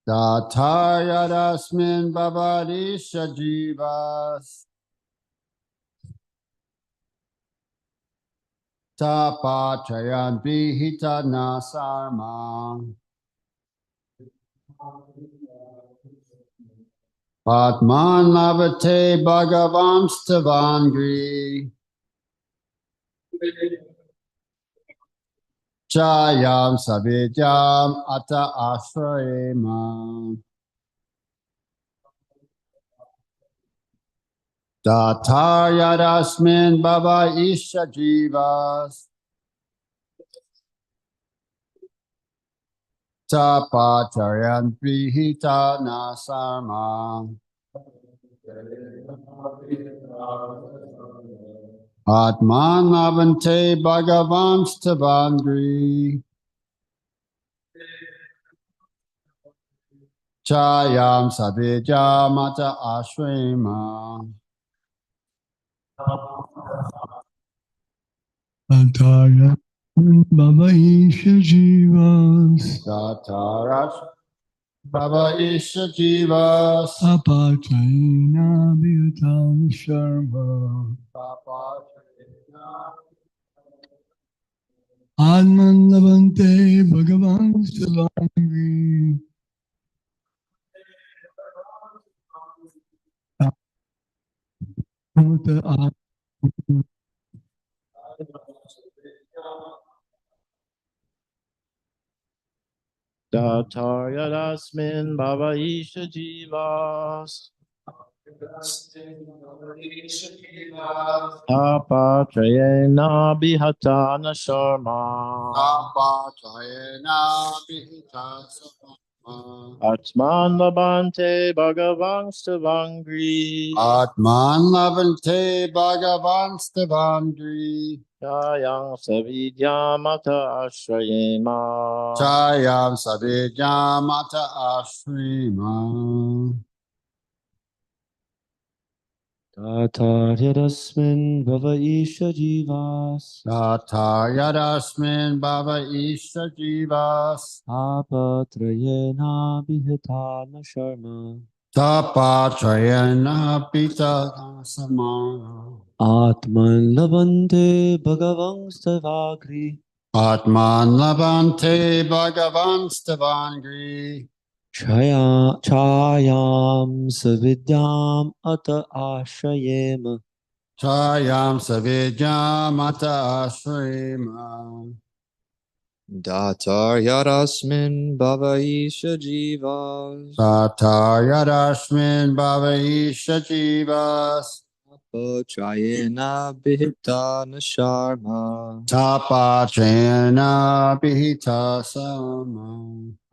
Tathayadasmin bhavarisha jivas tapachayan vihita nasarma Padman lavate bhagavam stavangri Chayam savidyam ata ashrayema Tathayadasmin bhavarisha jivas Tapachayan vihita nasarma Atman lavante bhagavan stavangri Chayam savidya mata ashrema Atara Bhavaisha Jivas Tataras bhavaisha jivas Apachayana Vyutam Sharma Atman Lavante Bhagavan Savangi Tathayadasmin bhavaisha jivas Tapachayena bihatana sharma Tapachayana vihita samama Atman labante bhagavan stavangri Atman lavante bhagavan stavandri Chayam savidyamata ashrayema Chayam savidya mata ashrima Tathayadasmin bhavaisha jivas Tathayadasmin bhava isha jivas Apatrayena bhihatana sharma Tapachayana pita samana Atman lavante bhagavan stavagri Atman labante bhagavan stavangri Chayam savidyam ata ashrayema Chayam savidya mata ashrima Dataryarasmin bhavaisha jivas Tathayadasmin bhava isha jivas Apachayena bhitana sharma Tapachayana pita sama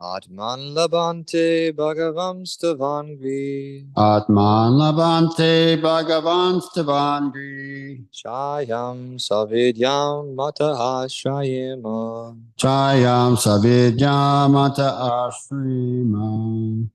Atman labante bhagavam stavangri Atman labante bhagavan stavangri Chayam savidyam mata ashrayema Chayam savidya mata ashrima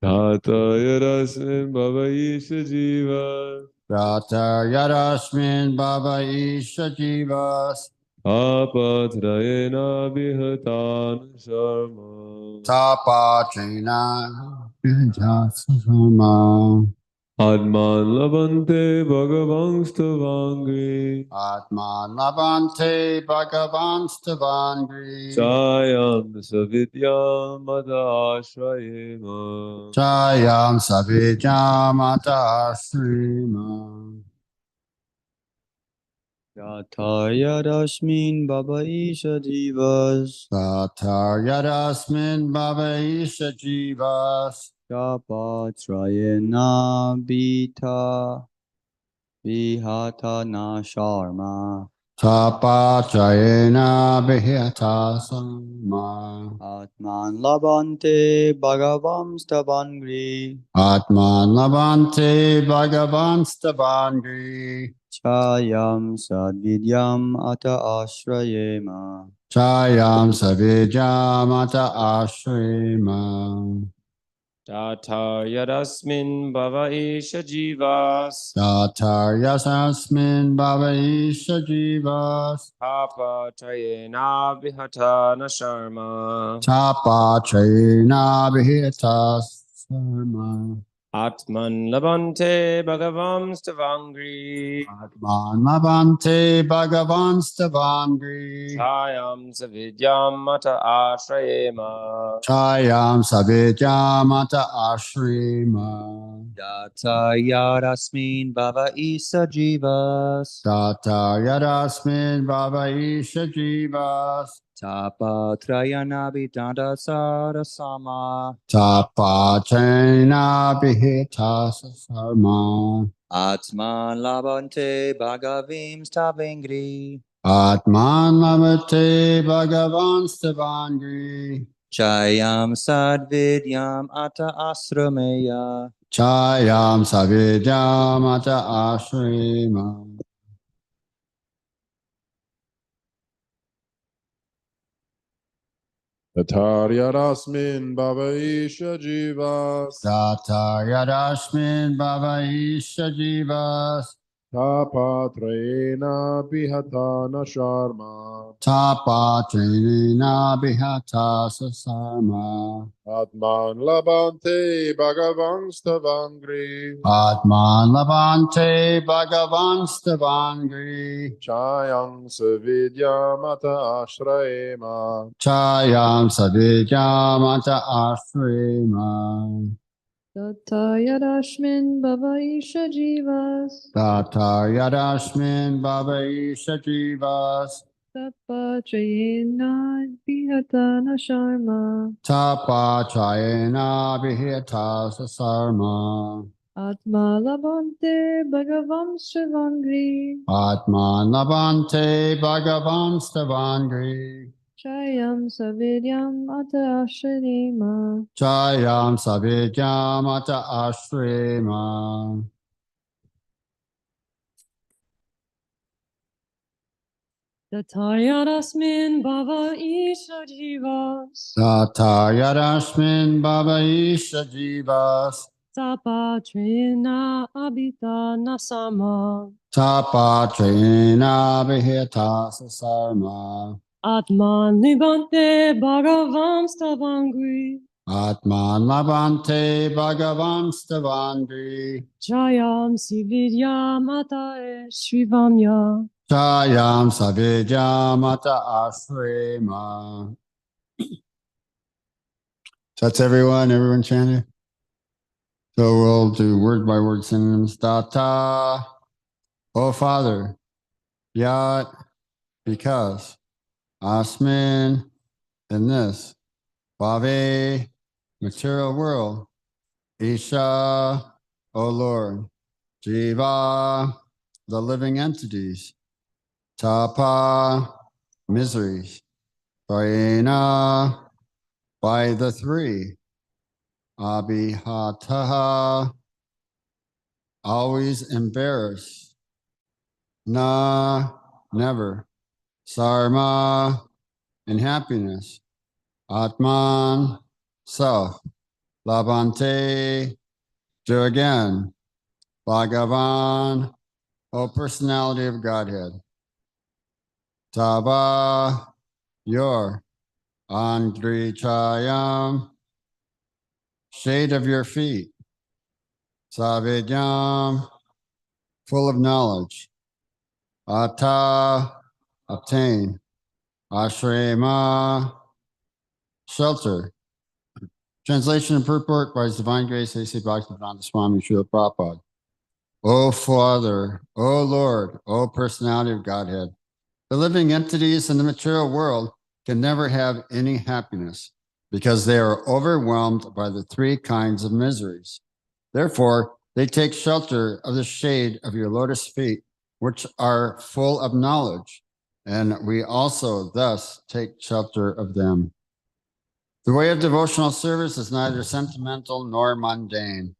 Tathayadasmin Bhavaisha Jivas Pratayadasmin bhava isha jivas Apatrayena Bhihatana Sharma Tapachayana pita sama Atman Lavante Bhagavan Stavangri Atman labante bhagavan stavangri Chayam Savidyam Mata Ashrayema Chayam savidya mata ashrima Tathayadasmin bhavaisha jivas Tathayadasmin bhava isha jivas Apatrayena bhihatana sharma Tapachayena bhiyata sama Atman labante bhagavam stavangri Atman labante bhagavan stavangri Chayam sadvidyam ata ashrayema Chayam savidya mata ashrima Tata yadasmin bhava isha jivas. Tatar yasasmin bhava isha jivas. Papa trayena vihata na sharma. Tapa chena vihitas sarma. Atman labante bhagavam stavangri. Atman lavante bhagavan stavangri. Chayam savidyam mata ashrayema. Chayam savidyamata ashrima. Yata yarasmin bhava isa jivas. Tata yadasmin bhava isha jivas. Tapatrayanabhitanta sarasama. Tapa chena vihitas sarma. Atman labante bhagavim stavangri. Atman lavate bhagavan stavangri. Chayam sadvidyam ata asrameya. Chayam savidyamata ashrima. Tatarya-rasmin bhavaisha jivas. Tata yadasmin bhava isha jivas. Tapatrayena bihatana sharma. Tapa trinina bihata sasarma. Atman labante bhagavan stavangri. Atman lavante bhagavan stavangri. Chayam savidyamata ashrayema. Chayam savidyamata ashrima. Tata yadashmin bhava isha jivas. Tata yadasmin bhava isha jivas. Tapa chayena vihatana sharma. Tapa chayena vihita sasarma. Atma labante bhagavam shivangri. Atman lavante bhagavan stavangri. Chayam savidyam ata ashrima. Chayam savidyamata ashrima. Tatayarasmin bhava isha jivas. Tata yadasmin bhava isha jivas. Tapa trina abita nasama. Tapa trina vihita sasarma. Atman nibante bhagavam stavangri. Atman lavante bhagavan stavandri. Jayam sividyam ata shivamya. Chayam savidyamata ashrima. That's everyone. Everyone chanted. So we'll do word by word synonyms. Tata. Oh Father. Yat. Because. Asmin. In this. Bhave. Material world. Isha. O Lord. Jiva. The living entities. Tapa. Miseries. Prayena. By the three. Abhihataha. Always embarrassed. Na. Never. Sarma. In happiness. Atman. Self. Labante. Do again. Bhagavan. O personality of Godhead. Tava. Your. Andrichayam. Shade of your feet. Savidyam. Full of knowledge. Ata. Obtain. Ashrema. Shelter. Translation and purport by His Divine Grace A.C. Bhaktivedanta Swami Srila Prabhupada. O Father, O Lord, O Personality of Godhead, the living entities in the material world can never have any happiness because they are overwhelmed by the three kinds of miseries. Therefore, they take shelter of the shade of your lotus feet, which are full of knowledge, and we also thus take shelter of them. The way of devotional service is neither sentimental nor mundane.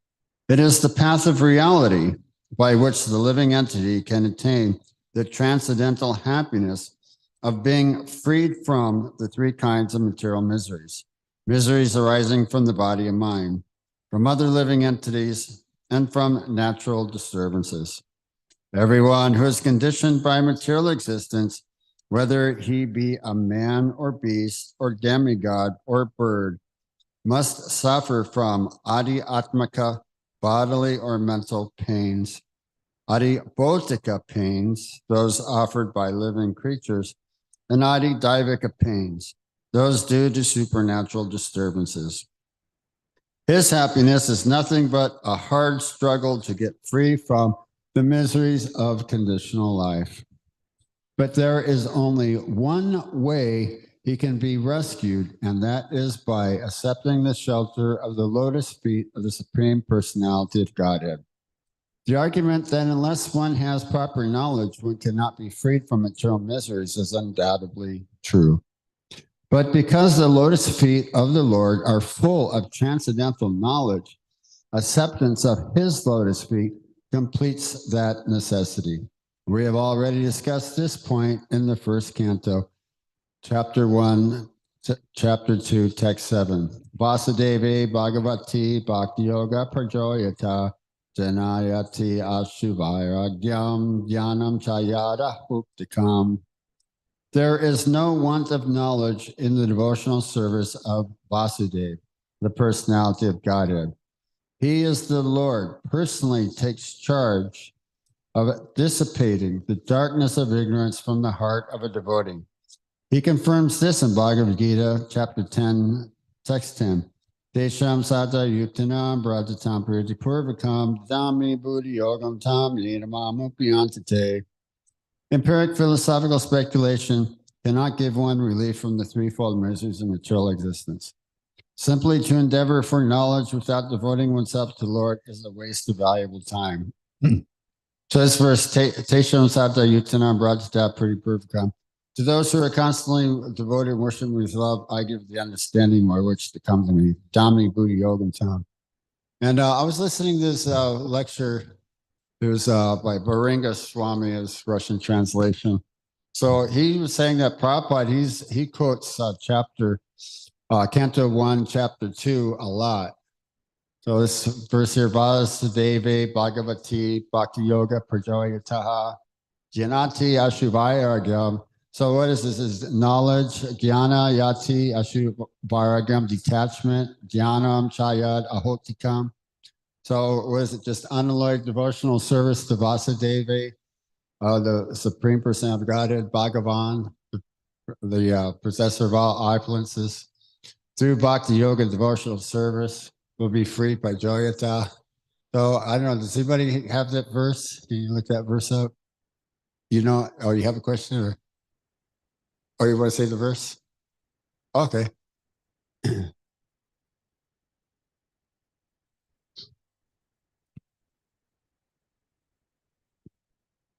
It is the path of reality by which the living entity can attain the transcendental happiness of being freed from the three kinds of material miseries, miseries arising from the body and mind, from other living entities, and from natural disturbances. Everyone who is conditioned by material existence, whether he be a man or beast or demigod or bird, must suffer from adi atmaka, bodily or mental pains, adi bautika pains, those offered by living creatures, and adi daivika pains, those due to supernatural disturbances. His happiness is nothing but a hard struggle to get free from the miseries of conditional life. But there is only one way he can be rescued, and that is by accepting the shelter of the lotus feet of the Supreme Personality of Godhead. The argument that unless one has proper knowledge, one cannot be freed from material miseries is undoubtedly true. But because the lotus feet of the Lord are full of transcendental knowledge, acceptance of his lotus feet completes that necessity. We have already discussed this point in the first canto, chapter 1, chapter 2, text 7. Vasudevi Bhagavati Bhakti Yoga Prajoyata Janayati Ashuvairagyam Dhyanam Chayada Uptikam. There is no want of knowledge in the devotional service of Vasudeva, the personality of Godhead. He is the Lord, personally takes charge of dissipating the darkness of ignorance from the heart of a devotee. He confirms this in Bhagavad Gita, chapter 10, text 10. Desham sata yuktanam bratatam pritipurvakam dami buddhi yogam tam yenamamupiyantate. Empiric philosophical speculation cannot give one relief from the threefold miseries of material existence. Simply to endeavor for knowledge without devoting oneself to the Lord is a waste of valuable time. So this verse, Tesham Sata Yutanam Brajata Pritipurvakam. To those who are constantly devoted and worshiping with love, I give the understanding by which to come to me. Dhammi Buddhi Yogam Tam. And I was listening to this lecture. It was by Baringa Swami, his Russian translation. So he was saying that Prabhupada, he quotes Canto 1, Chapter 2 a lot. So this verse here, Vasudevi Bhagavati Bhakti Yoga Prajoyataha Jnati Ashuvayaragam. So what is this? Is knowledge, Jnana Yati Ashuvayaragam, detachment, Jnanam Chayad Ahotikam. So what is it? Just unalloyed devotional service to Vasudevi, the Supreme Personality of Godhead, Bhagavan, the possessor of all opulences. Through Bhakti Yoga devotional service, will be freed by Joyata. So I don't know, does anybody have that verse? Can you look that verse up? You know, or you have a question or you want to say the verse? Okay.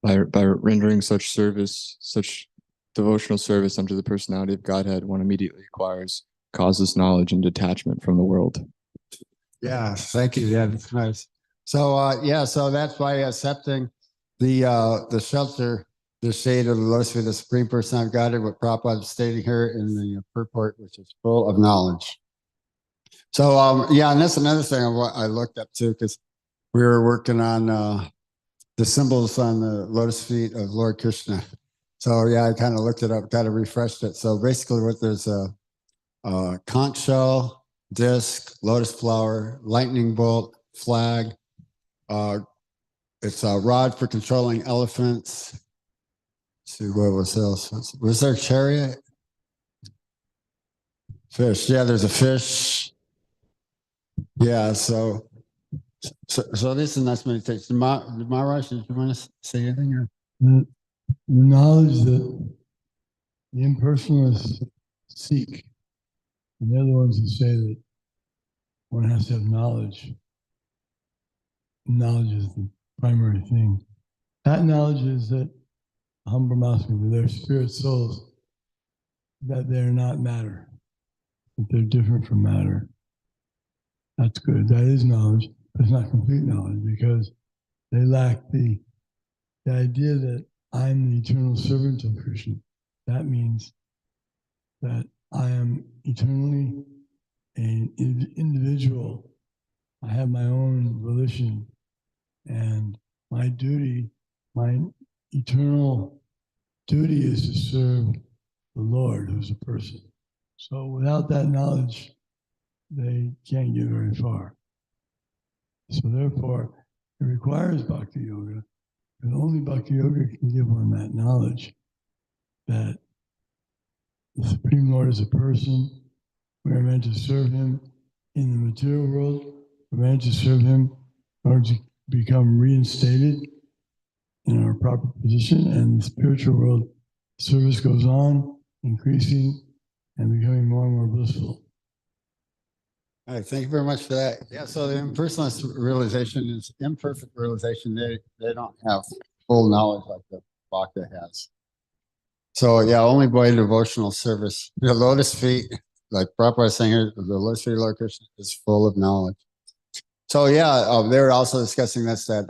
By rendering such service, such devotional service unto the personality of Godhead, one immediately acquires causeless knowledge and detachment from the world. Yeah, thank you. Yeah, that's nice. So so that's by accepting the shelter, the shade of the lotus feet of the Supreme Personality of Godhead, what Prabhupada is stating here in the purport, which is full of knowledge. So and that's another thing I looked up too, because we were working on the symbols on the lotus feet of Lord Krishna. So I kind of looked it up, kind of refreshed it. So basically what there's a conch shell, disc, lotus flower, lightning bolt, flag. It's a rod for controlling elephants. Let's see what was else. Was there a chariot? Fish. Yeah, there's a fish. Yeah, so this is nice meditation. Maharaj, did you want to say anything? Or? The knowledge that the impersonalists seek, and they're the ones who say that one has to have knowledge. Knowledge is the primary thing. That knowledge is that Aham Brahmasmi, they're spirit souls, that they're not matter, that they're different from matter. That's good. That is knowledge, but it's not complete knowledge because they lack the idea that I'm the eternal servant of Krishna. That means that I am eternally an individual I have my own volition, and my duty, my eternal duty is to serve the Lord, who's a person. So without that knowledge, they can't get very far. So therefore, it requires Bhakti Yoga, and only Bhakti Yoga can give one that knowledge that the Supreme Lord is a person. We are meant to serve him in the material world. We're meant to serve him in order to become reinstated in our proper position. And in the spiritual world, service goes on, increasing and becoming more and more blissful. All right, thank you very much for that. Yeah, so the impersonalist realization is imperfect realization. They don't have full knowledge like the Bhakta has. So yeah, only by devotional service. The lotus feet, like Prabhupada was saying here, the lotus feet of Lord Krishna is full of knowledge. So yeah, they were also discussing this, that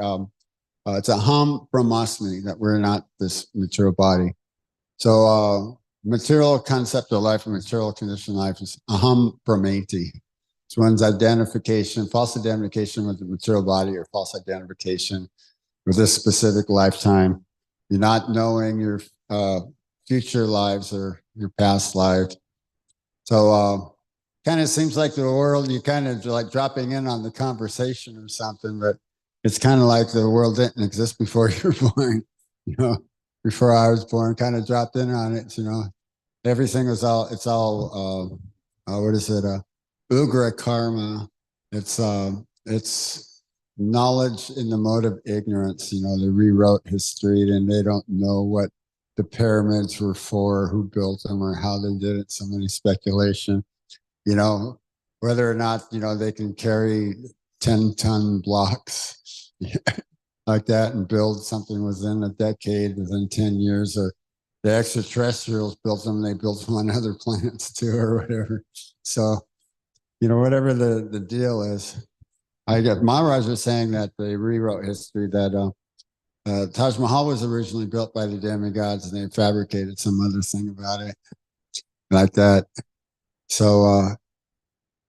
it's a ham brahmasmi, that we're not this material body. So material concept of life and material condition of life is aham brahmeti. It's one's identification, false identification with the material body, or false identification with this specific lifetime. You're not knowing your future lives or your past lives. So kind of seems like the world, you kind of like dropping in on the conversation or something, but it's kind of like the world didn't exist before you were born, you know, before I was born, kind of dropped in on it, you know. Everything was all, it's all, what is it? Ugra karma. It's knowledge in the mode of ignorance. You know, they rewrote history and they don't know what the pyramids were for, who built them, or how they did it. So many speculation, you know, whether or not, you know, they can carry 10-ton blocks like that and build something within a decade, within 10 years, or the extraterrestrials built them, they built them on other planets too, or whatever. So, you know, whatever the deal is. I get Maharaj was saying that they rewrote history, that Taj Mahal was originally built by the demigods and they fabricated some other thing about it like that. So,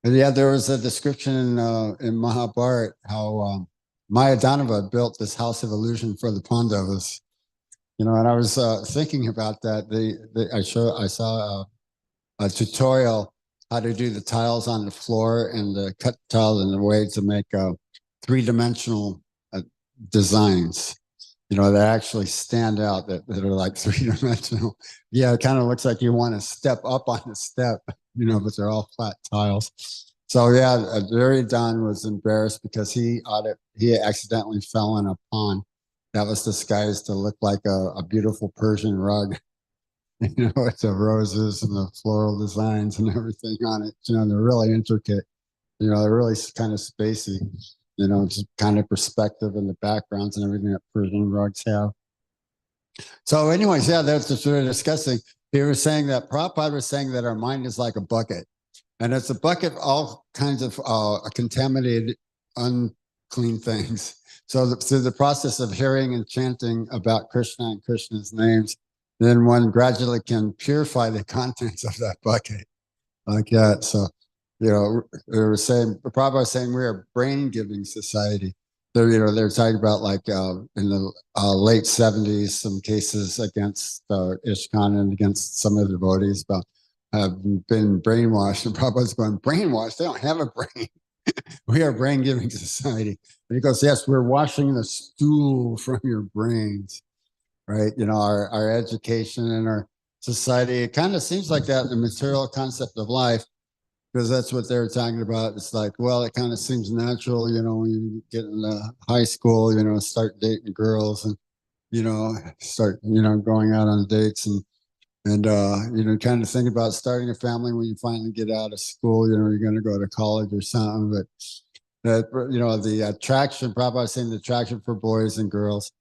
yeah, there was a description in Mahabharata how Mayadanava built this house of illusion for the Pandavas. You know, and I was thinking about that. I saw a tutorial how to do the tiles on the floor and the cut tiles in a way to make three-dimensional designs, you know, that actually stand out, that are like three-dimensional. Yeah, it kind of looks like you want to step up on the step, you know, but they're all flat tiles. So yeah, Don was embarrassed because he accidentally fell in a pond that was disguised to look like a beautiful Persian rug. You know, it's the roses and the floral designs and everything on it. You know, they're really intricate. You know, they're really kind of spacey. You know, just kind of perspective and the backgrounds and everything that Persian rugs have. So anyways, yeah, that's what we were discussing. He was saying that Prabhupada was saying that our mind is like a bucket. And it's a bucket of all kinds of contaminated, unclean things. So through the process of hearing and chanting about Krishna and Krishna's names, then one gradually can purify the contents of that bucket like that. So, you know, they were saying, Prabhupada was saying we're a brain-giving society. They're, you know, they're talking about like in the late 70s, some cases against ISKCON and against some of the devotees about have been brainwashed. And Prabhupada's going, brainwashed? They don't have a brain. We are a brain-giving society. And he goes, yes, we're washing the stool from your brains. Right, you know, our education and our society, it kind of seems like that in the material concept of life, because that's what they were talking about. It's like, well, it kind of seems natural, you know, when you get into high school, you know, start dating girls and, you know, start, you know, going out on dates and you know, kind of think about starting a family when you finally get out of school, you know, you're going to go to college or something. But that, you know, the attraction, Prabhupada was saying the attraction for boys and girls,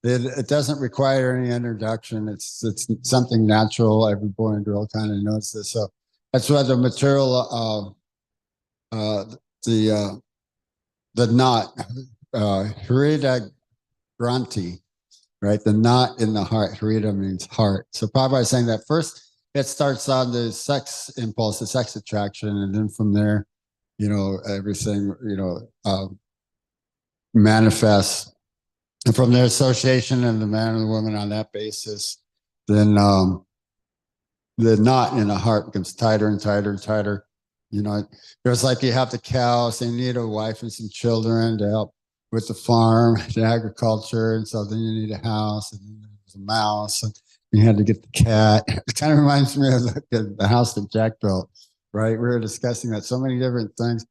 it doesn't require any introduction. It's something natural. Every boy and girl kind of knows this. So that's why the material, the knot, Hrida Granti, right? The knot in the heart. Hrida means heart. So Prabhupada is saying that first it starts on the sex impulse, the sex attraction, and then from there everything, manifests. And from their association and the man and the woman on that basis, then the knot in the heart becomes tighter and tighter and tighter. It's like you have the cows, they need a wife and some children to help with the farm, the agriculture. And so then you need a house, and then there's a mouse, and you had to get the cat. It kind of reminds me of the house that Jack built, right? We were discussing that, so many different things.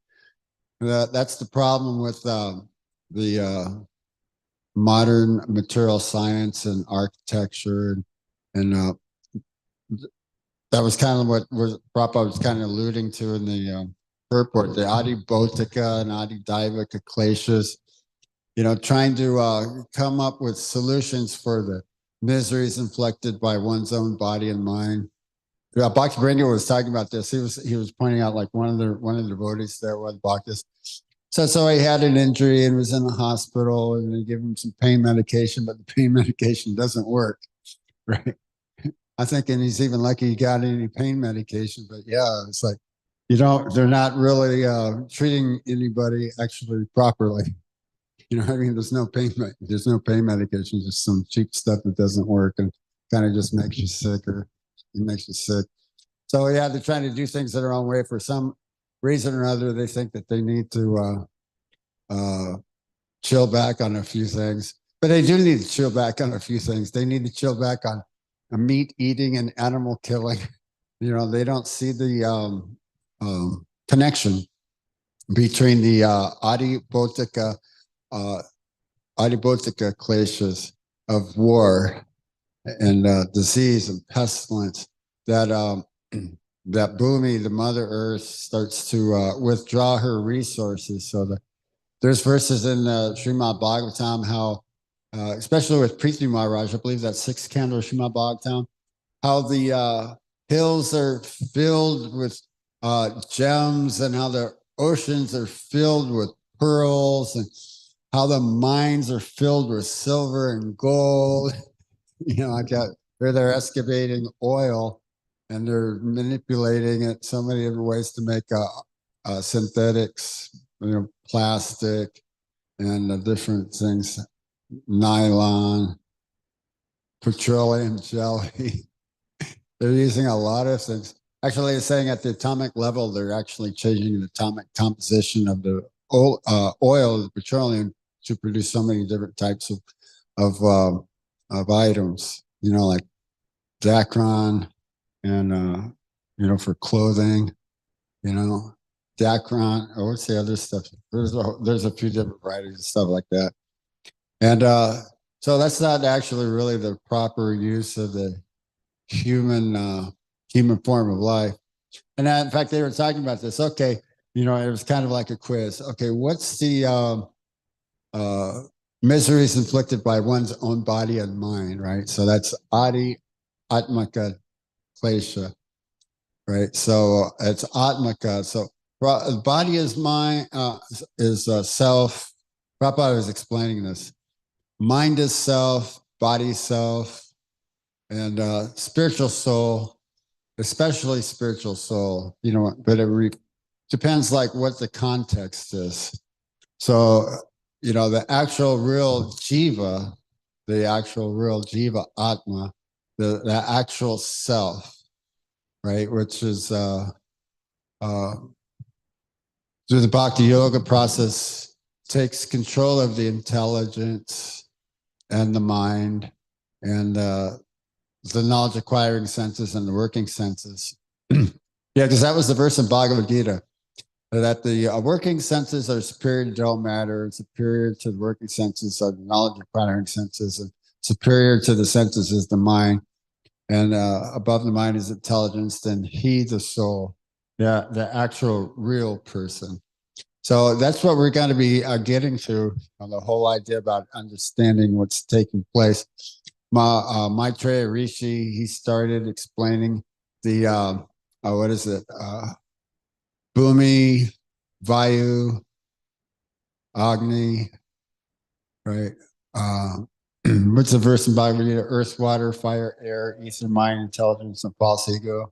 That's the problem with the modern material science and architecture, and that was kind of what Prabhupada was kind of alluding to in the purport, the Adi Bhotika and Adi Daivika kleshas, trying to come up with solutions for the miseries inflicted by one's own body and mind. Bhakti Bringa was talking about this. He was pointing out, like, one of the devotees there was Bhaktis. So he had an injury and was in the hospital, and they give him some pain medication, but the pain medication doesn't work, right? I think, and he's even lucky he got any pain medication, but yeah, it's like, they're not really treating anybody actually properly. What I mean? There's no pain medication, just some cheap stuff that doesn't work and kind of just makes you sick, or it makes you sick. So yeah, they're trying to do things their own way. For some reason or other, they think that they need to chill back on a few things, but they do need to chill back on a few things. They need to chill back on meat eating and animal killing. They don't see the connection between the Adi Bhotika kleshas of war and disease and pestilence, that that Bhumi, the Mother Earth, starts to withdraw her resources. So there's verses in Srimad Bhagavatam how, especially with Prithvi Maharaj, I believe that's 6th canto of Srimad Bhagavatam, how the hills are filled with gems, and how the oceans are filled with pearls, and how the mines are filled with silver and gold. Where they're excavating oil, and they're manipulating it so many different ways to make synthetics, plastic and different things, nylon, petroleum jelly. They're using a lot of things. Actually, they're saying at the atomic level, they're actually changing the atomic composition of the oil, the petroleum, to produce so many different types of items, like Dacron, and for clothing, Dacron. Oh, what's the other stuff? There's a few different varieties of stuff like that, and so that's not actually really the proper use of the human form of life. And in fact, they were talking about this. Okay, it was kind of like a quiz. Okay, what's the miseries inflicted by one's own body and mind, right? So that's Adi Atmaka Klesha, right? So it's Atmaka. So body is mind, is self. Prabhupada was explaining this. Mind is self, body self, and spiritual soul, especially spiritual soul, but it depends like what the context is. So, the actual real jiva, atma, the actual self, right? Which is through the bhakti yoga process, takes control of the intelligence and the mind and the knowledge acquiring senses and the working senses. Yeah, because that was the verse in Bhagavad Gita, that the working senses are superior to all matter, superior to the working senses are the knowledge acquiring senses, and superior to the senses is the mind, and above the mind is intelligence, then he, the soul, the actual real person. So that's what we're going to be getting to, on the whole idea about understanding what's taking place. Maitreya Rishi, he started explaining the, what is it? Bhumi, Vayu, Agni, right? What's the verse in Bhagavad Gita? Earth, water, fire, air, ether, mind, intelligence, and false ego.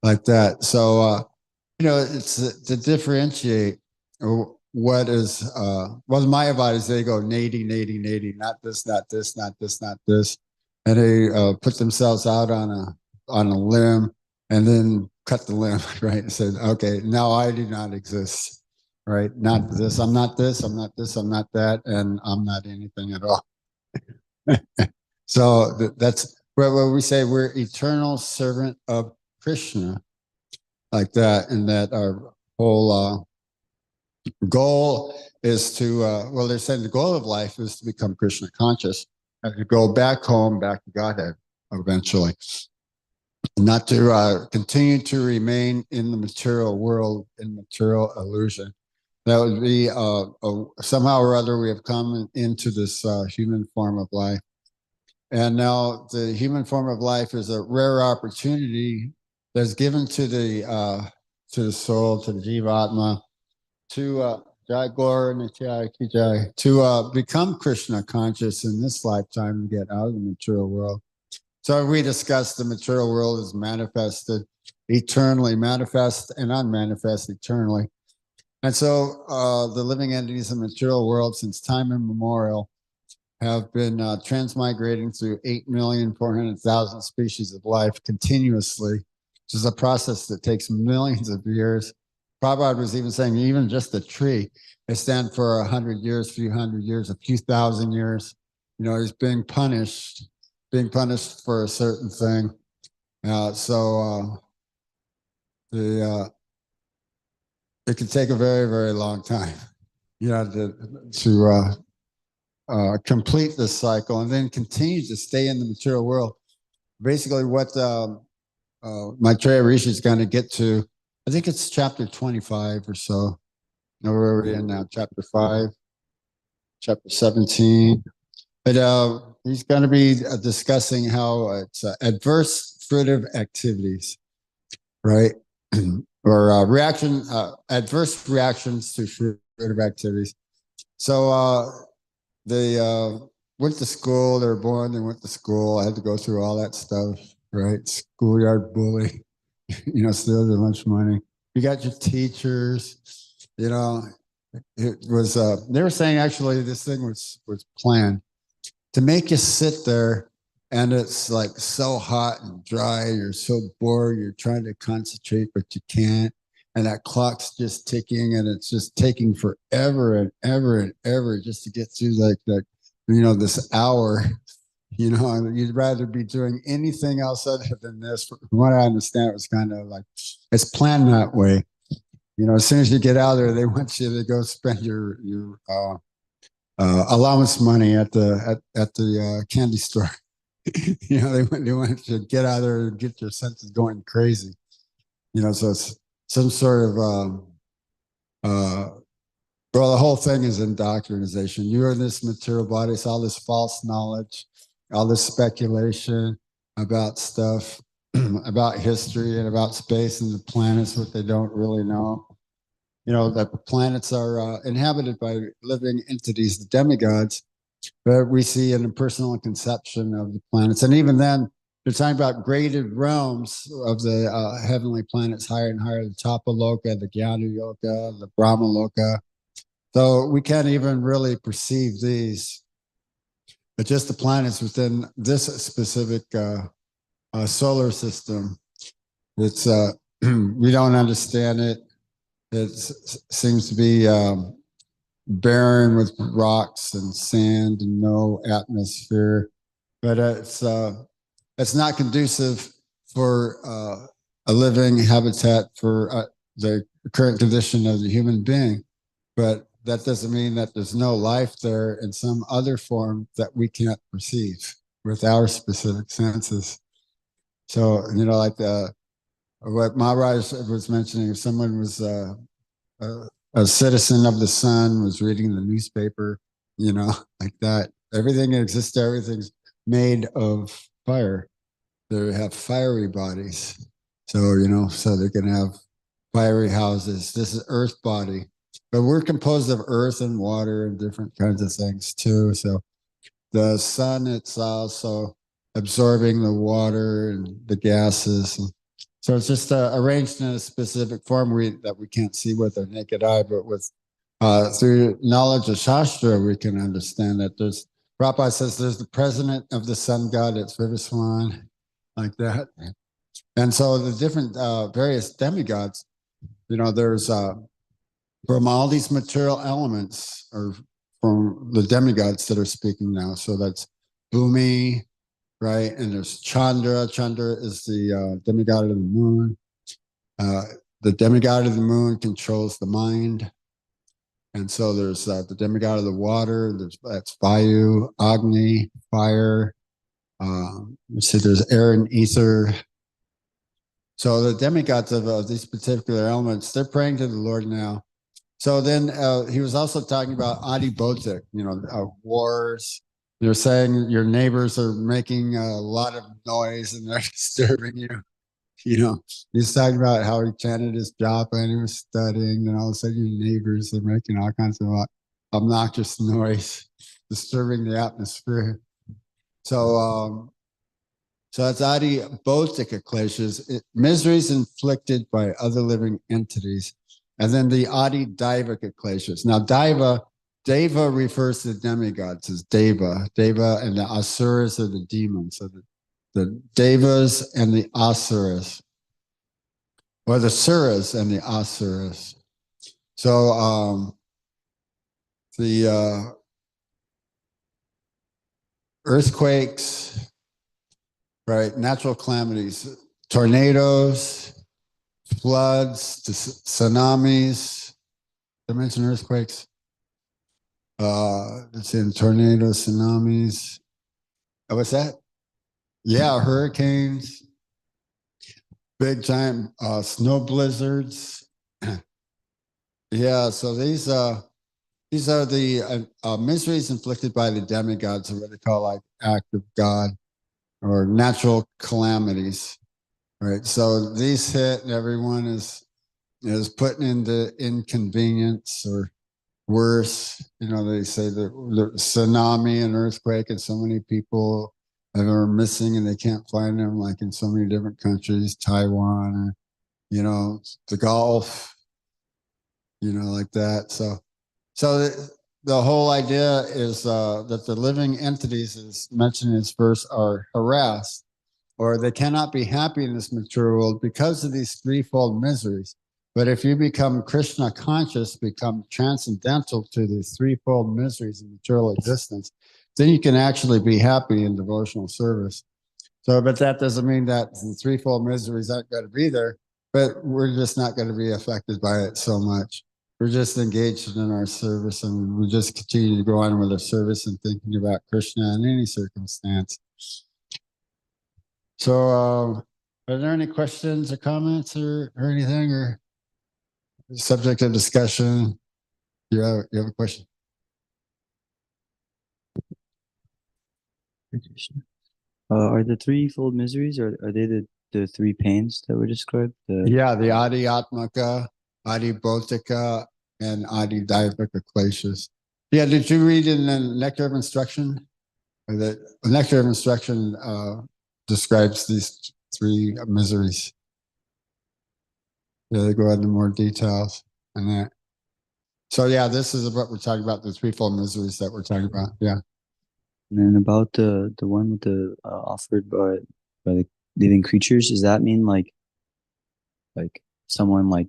Like that. So it's to differentiate what is, well, the Mayavadis, they go nadi, not this, not this, not this, not this. And they put themselves out on a limb and then cut the limb, right? And said, okay, now I do not exist, right? Not this, I'm not this, I'm not this, I'm not that, and I'm not anything at all. So that's where we say we're eternal servant of Krishna, like that, and that our whole goal is to, well, they're saying the goal of life is to become Krishna conscious and to go back home, back to Godhead eventually. Not to continue to remain in the material world, in material illusion. That would be somehow or other we have come into this human form of life. And now the human form of life is a rare opportunity that's given to the soul, to the Jivatma, to Jai Gaur Nityai Ki Jai, to become Krishna conscious in this lifetime and get out of the material world. So we discussed the material world is manifested eternally, manifest and unmanifest eternally. And so the living entities in the material world since time immemorial have been transmigrating through 8,400,000 species of life continuously, which is a process that takes millions of years. Prabhupada was even saying, even just a tree, they stand for 100 years, a few hundred years, a few thousand years. He's being punished for a certain thing. It could take a very, very long time, to complete this cycle and then continue to stay in the material world. Basically, what Maitreya Rishi is going to get to, I think it's chapter 25 or so. We're already in now, chapter 5, chapter 17. But he's going to be discussing how it's adverse fruitive activities, right? Or adverse reactions to fruitive activities. So they went to school, they were born, they went to school. I had to go through all that stuff, right? Schoolyard bully, steal their lunch money. You got your teachers, it was, they were saying actually this thing was planned to make you sit there and it's like so hot and dry. You're so bored. You're trying to concentrate, but you can't. And that clock's just ticking and it's just taking forever and ever and ever just to get through this hour. You'd rather be doing anything else other than this. From what I understand, it was kind of like it's planned that way. As soon as you get out there, they want you to go spend your allowance money at the candy store. They want you to get out there and get your senses going crazy. So it's some sort of well, the whole thing is indoctrination. You're in this material body. It's all this false knowledge, all this speculation about stuff, about history and about space and the planets, what they don't really know. That the planets are inhabited by living entities, the demigods, but we see an impersonal conception of the planets. And even then, they're talking about graded realms of the heavenly planets higher and higher, the Tapaloka, the Jnana Yoga, the Brahma Loka. So we can't even really perceive these, but just the planets within this specific solar system. It's we don't understand it. It seems to be barren with rocks and sand and no atmosphere, but it's not conducive for a living habitat for the current condition of the human being. But that doesn't mean that there's no life there in some other form that we can't perceive with our specific senses. So, like what Maharaj was mentioning, if someone was a citizen of the sun, was reading the newspaper, like that, everything that exists there, everything's made of fire. They have fiery bodies. So, so they can have fiery houses. This is earth body. But we're composed of earth and water and different kinds of things too. So the sun, it's also absorbing the water and the gases. So it's just arranged in a specific form that we can't see with our naked eye, but with through knowledge of Shastra, we can understand that there's, Prabhupada says there's the president of the sun god, it's Vivaswan, like that. And so the different various demigods, you know, there's from all these material elements, or from the demigods that are speaking now. So that's Bhumi, right? And there's Chandra. Chandra is the demigod of the moon. The demigod of the moon controls the mind. And so there's the demigod of the water. That's Vayu, Agni, fire. Let's see, there's air and ether. So the demigods of these particular elements, they're praying to the Lord now. So then he was also talking about Adi Bautik, you know, wars. They're saying your neighbors are making a lot of noise and they're disturbing you. You know, he's talking about how he chanted his japa and he was studying, and all of a sudden your neighbors are making all kinds of obnoxious noise, disturbing the atmosphere. So, so that's Adi Bautika kleshas, miseries inflicted by other living entities. And then the Adi Daivika kleshas. Now, Deva refers to the demigods as Deva. Deva and the Asuras are the demons. So the Devas and the Asuras, or the Suras and the Asuras. So the earthquakes, right? Natural calamities, tornadoes, floods, tsunamis. Did I mention earthquakes? Let's see, tornadoes, tsunamis. Oh, what's that? Yeah, hurricanes, big giant snow blizzards. Yeah, so these are the miseries inflicted by the demigods, or what they call like act of God, or natural calamities. Right. So these hit, and everyone is put into inconvenience or worse. You know, they say the tsunami and earthquake, and so many people are missing and they can't find them, like in so many different countries, Taiwan, or, you know, the Gulf, you know, like that. So the whole idea is that the living entities, as mentioned in this verse, are harassed, or they cannot be happy in this material world because of these threefold miseries. But if you become Krishna conscious, become transcendental to these threefold miseries of material existence, then you can actually be happy in devotional service. So, but that doesn't mean that the threefold miseries aren't going to be there, but we're just not going to be affected by it so much. We're just engaged in our service, and we just continue to go on with our service and thinking about Krishna in any circumstance. So, are there any questions or comments or anything, or subject of discussion? You have a question? Are the threefold miseries, or are they the three pains that were described? Yeah, the Adi Atmaka, Adi Bautika, and Adi Daivika kleshas. Yeah, did you read in the Nectar of Instruction? Or the Nectar of Instruction describes these three miseries. Yeah, they go into more details on that. So yeah, this is what we're talking about, the threefold miseries that we're talking about. Yeah. And then about the one with the offered by the living creatures, does that mean like someone like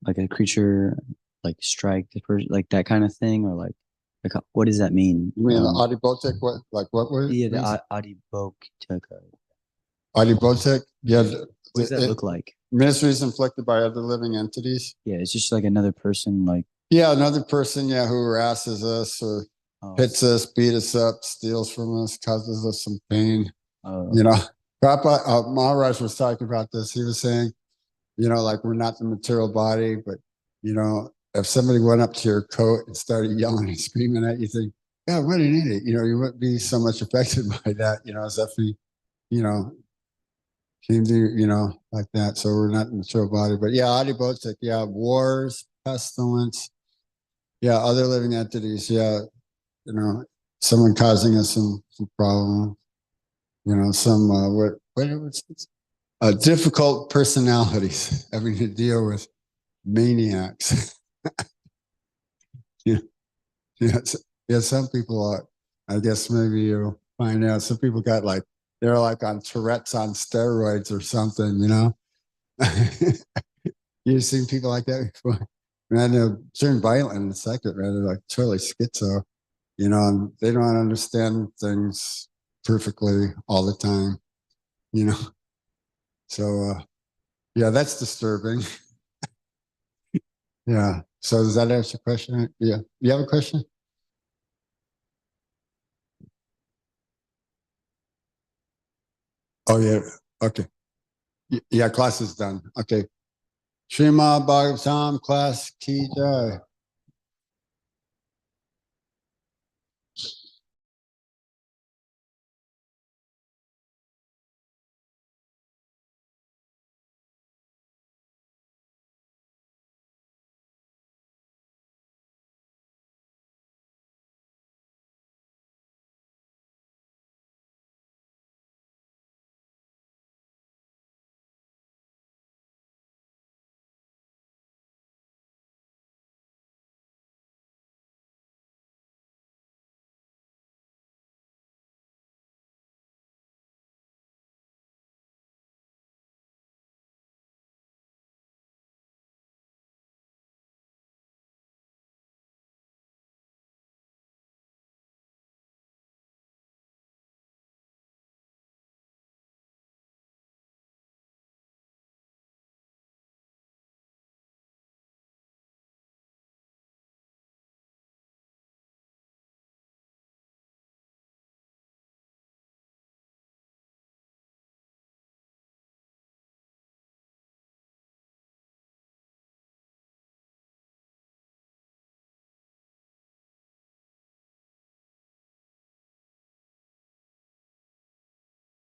a creature like strike the person, like that kind of thing, or like what does that mean? You mean the Adi Bautik? What, like what was? Yeah, the Adi Bautika. Adi Bautik? Yeah. What does that look like? Miseries inflicted by other living entities. Yeah, it's just like another person, like. Yeah, another person, yeah, who harasses us or hits us, beats us up, steals from us, causes us some pain. You know, Prabhupada, Maharaj was talking about this. He was saying, you know, like we're not the material body, but, you know, if somebody went up to your coat and started yelling and screaming at you, think, yeah, what an idiot. You know, you wouldn't be so much affected by that, you know, as if he, you know, came to, you know, like that. So we're not the material body. But yeah, Adi Bautik, yeah, wars, pestilence, yeah, other living entities, yeah, you know, someone causing us some problem, you know, some what was it? difficult personalities, having to deal with maniacs. Yeah, yeah. Some people, I guess maybe you'll find out. Some people got like they're like on Tourette's on steroids or something. You know, you've seen people like that before. Man, they're turn violent in a second. Man, they're like totally schizo. You know, and they don't understand things perfectly all the time. You know, so yeah, that's disturbing. Yeah. So does that answer your question? Yeah. You have a question? Oh yeah. Okay. Yeah, class is done. Okay. Srimad Bhagavatam class ki jai.